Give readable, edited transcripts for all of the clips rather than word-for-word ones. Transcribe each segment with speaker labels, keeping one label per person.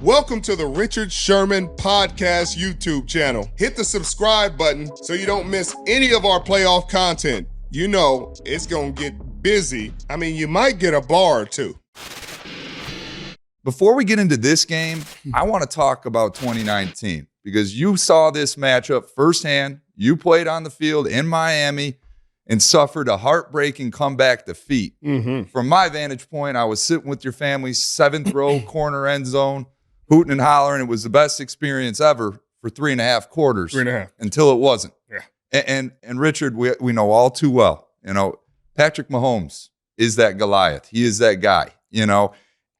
Speaker 1: Welcome to the Richard Sherman Podcast YouTube channel. Hit the subscribe button so you don't miss any of our playoff content. You know, it's going to get busy. I mean, you might get a bar or two.
Speaker 2: Before we get into this game, I want to talk about 2019 because you saw this matchup firsthand. You played on the field in Miami and suffered a heartbreaking comeback defeat. From my vantage point, I was sitting with your family, 7th row, corner end zone, hooting and hollering. It was the best experience ever for 3.5 quarters.
Speaker 1: 3.5.
Speaker 2: Until it wasn't.
Speaker 1: Yeah.
Speaker 2: And Richard, we know all too well, you know, Patrick Mahomes is that Goliath. He is that guy, you know.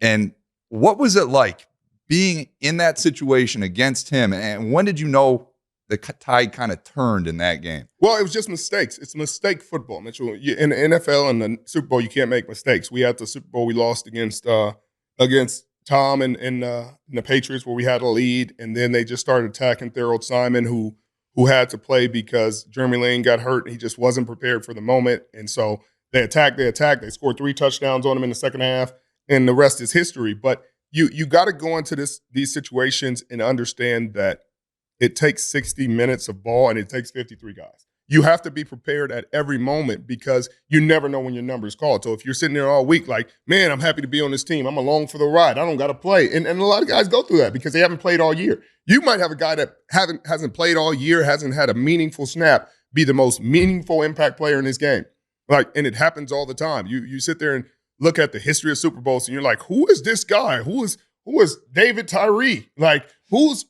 Speaker 2: And what was it like being in that situation against him? And when did you know the tide kind of turned in that game?
Speaker 1: Well, it was just mistakes. It's mistake football, Mitchell. In the NFL and the Super Bowl, you can't make mistakes. We had the Super Bowl we lost against Tom and the Patriots, where we had a lead, and then they just started attacking Thurl Simon, who had to play because Jeremy Lane got hurt. And he just wasn't prepared for the moment, and so they attacked. They scored 3 touchdowns on him in the second half, and the rest is history. But you got to go into these situations and understand that it takes 60 minutes of ball and it takes 53 guys. You have to be prepared at every moment because you never know when your number is called. So if you're sitting there all week like, man, I'm happy to be on this team. I'm along for the ride. I don't got to play. And a lot of guys go through that because they haven't played all year. You might have a guy that hasn't played all year, hasn't had a meaningful snap, be the most meaningful impact player in this game. And it happens all the time. You sit there and look at the history of Super Bowls and you're like, who is this guy? Who is David Tyree? Like, who's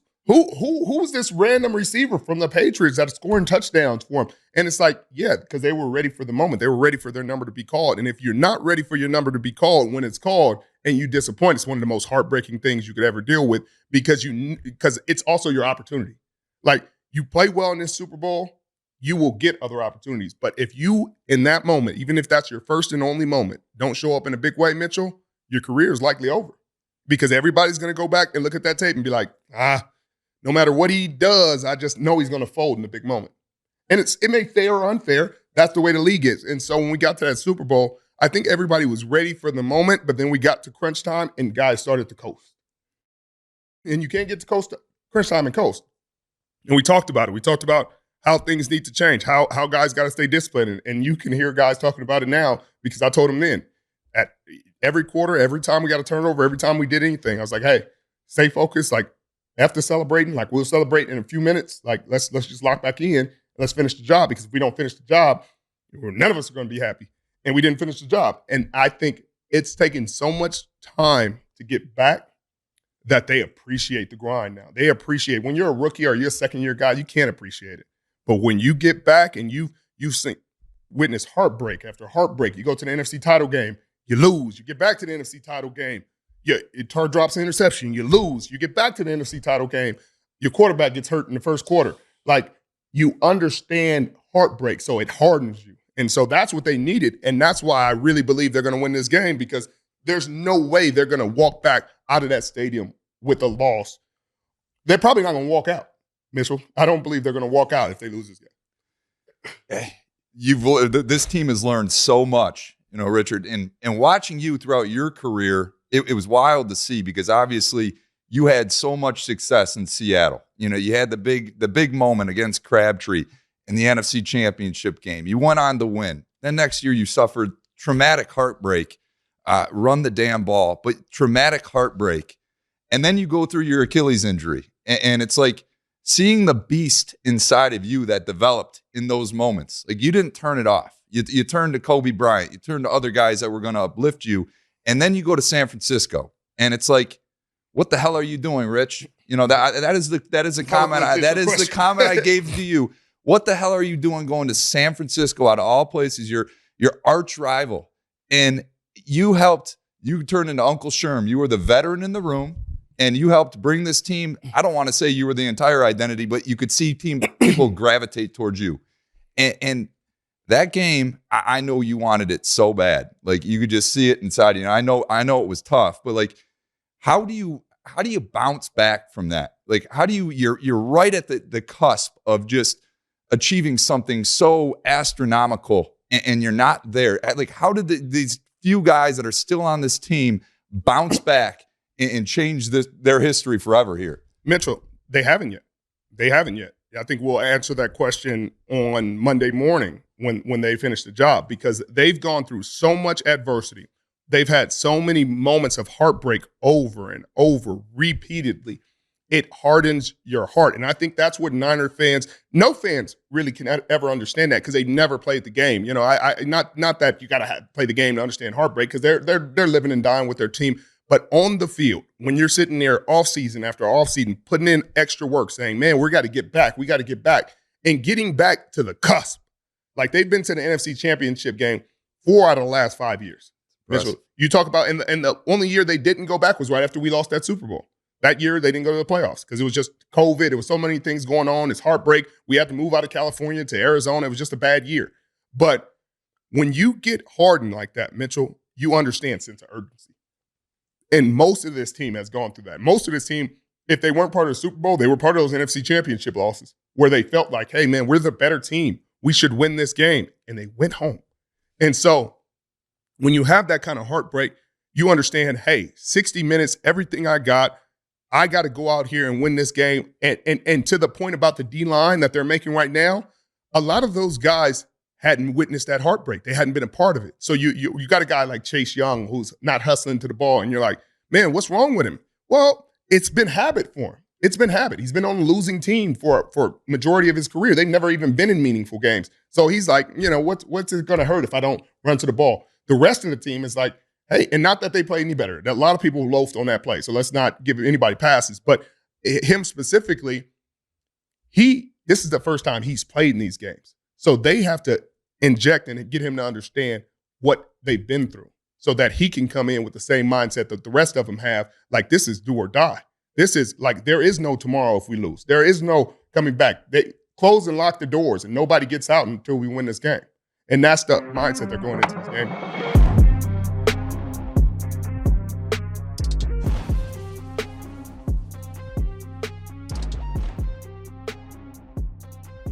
Speaker 1: this random receiver from the Patriots that's scoring touchdowns for him? And it's like, yeah, because they were ready for the moment. They were ready for their number to be called. And if you're not ready for your number to be called when it's called and you disappoint, it's one of the most heartbreaking things you could ever deal with because it's also your opportunity. Like, you play well in this Super Bowl, you will get other opportunities. But if you, in that moment, even if that's your first and only moment, don't show up in a big way, Mitchell, your career is likely over. Because everybody's going to go back and look at that tape and be like, no matter what he does, I just know he's going to fold in the big moment. And it may fair or unfair. That's the way the league is. And so when we got to that Super Bowl, I think everybody was ready for the moment, but then we got to crunch time and guys started to coast. And you can't get to crunch time and coast. And we talked about it. We talked about how things need to change, how guys got to stay disciplined. And you can hear guys talking about it now because I told them then. At every quarter, every time we got a turnover, every time we did anything, I was like, hey, stay focused. Like, after celebrating, like, we'll celebrate in a few minutes. Like, let's just lock back in and let's finish the job, because if we don't finish the job, none of us are going to be happy. And we didn't finish the job. And I think it's taken so much time to get back that they appreciate the grind now. They appreciate when you're a rookie or you're a second-year guy, you can't appreciate it. But when you get back and you witness heartbreak after heartbreak, you go to the NFC title game, you lose. You get back to the NFC title game. It drops an interception. You lose. You get back to the NFC title game. Your quarterback gets hurt in the first quarter. Like, you understand heartbreak, so it hardens you. And so that's what they needed. And that's why I really believe they're going to win this game, because there's no way they're going to walk back out of that stadium with a loss. They're probably not going to walk out, Mitchell. I don't believe they're going to walk out if they lose this game.
Speaker 2: This team has learned so much. You know, Richard, and watching you throughout your career, it was wild to see, because obviously you had so much success in Seattle. You know, you had the big moment against Crabtree in the NFC Championship game. You went on to win. Then next year you suffered traumatic heartbreak, run the damn ball, but traumatic heartbreak. And then you go through your Achilles injury. And it's like seeing the beast inside of you that developed in those moments. Like, you didn't turn it off. You turned to Kobe Bryant. You turned to other guys that were going to uplift you. And then you go to San Francisco. And it's like, what the hell are you doing, Rich? You know, that is a comment. That is the comment I gave to you. What the hell are you doing going to San Francisco, out of all places, your arch rival? And you turned into Uncle Sherm. You were the veteran in the room, and you helped bring this team. I don't want to say you were the entire identity, but you could see people gravitate towards you. And that game, I know you wanted it so bad. Like, you could just see it inside you. And I know it was tough, but like, how do you bounce back from that? Like, how do you're right at the cusp of just achieving something so astronomical, and you're not there. Like, how did these few guys that are still on this team bounce back and change their history forever here?
Speaker 1: Mitchell, they haven't yet. They haven't yet. I think we'll answer that question on Monday morning when they finish the job, because they've gone through so much adversity. They've had so many moments of heartbreak over and over repeatedly. It hardens your heart. And I think that's what Niner fans, no fans really can ever understand that, because they never played the game. You know, not that you got to play the game to understand heartbreak, because they're living and dying with their team. But on the field, when you're sitting there offseason after offseason, putting in extra work, saying, man, we got to get back, and getting back to the cusp. Like, they've been to the NFC Championship game 4 out of the last 5 years. Mitchell, you talk about, and the only year they didn't go back was right after we lost that Super Bowl. That year, they didn't go to the playoffs because it was just COVID. There was so many things going on. It's heartbreak. We had to move out of California to Arizona. It was just a bad year. But when you get hardened like that, Mitchell, you understand sense of urgency. And most of this team has gone through that. Most of this team, if they weren't part of the Super Bowl, they were part of those NFC Championship losses where they felt like, hey, man, we're the better team. We should win this game. And they went home. And so when you have that kind of heartbreak, you understand, hey, 60 minutes, everything I got to go out here and win this game. And to the point about the D-line that they're making right now, a lot of those guys hadn't witnessed that heartbreak. They hadn't been a part of it. So you got a guy like Chase Young who's not hustling to the ball, and you're like, man, what's wrong with him? Well, it's been habit for him. It's been habit. He's been on a losing team for majority of his career. They've never even been in meaningful games. So he's like, you know, what's it going to hurt if I don't run to the ball? The rest of the team is like, hey, and not that they play any better. A lot of people loafed on that play, so let's not give anybody passes. But him specifically, this is the first time he's played in these games. So they have to inject and get him to understand what they've been through so that he can come in with the same mindset that the rest of them have, like this is do or die. This is like there is no tomorrow if we lose. There is no coming back. They close and lock the doors, and nobody gets out until we win this game. And that's the mindset they're going into this game.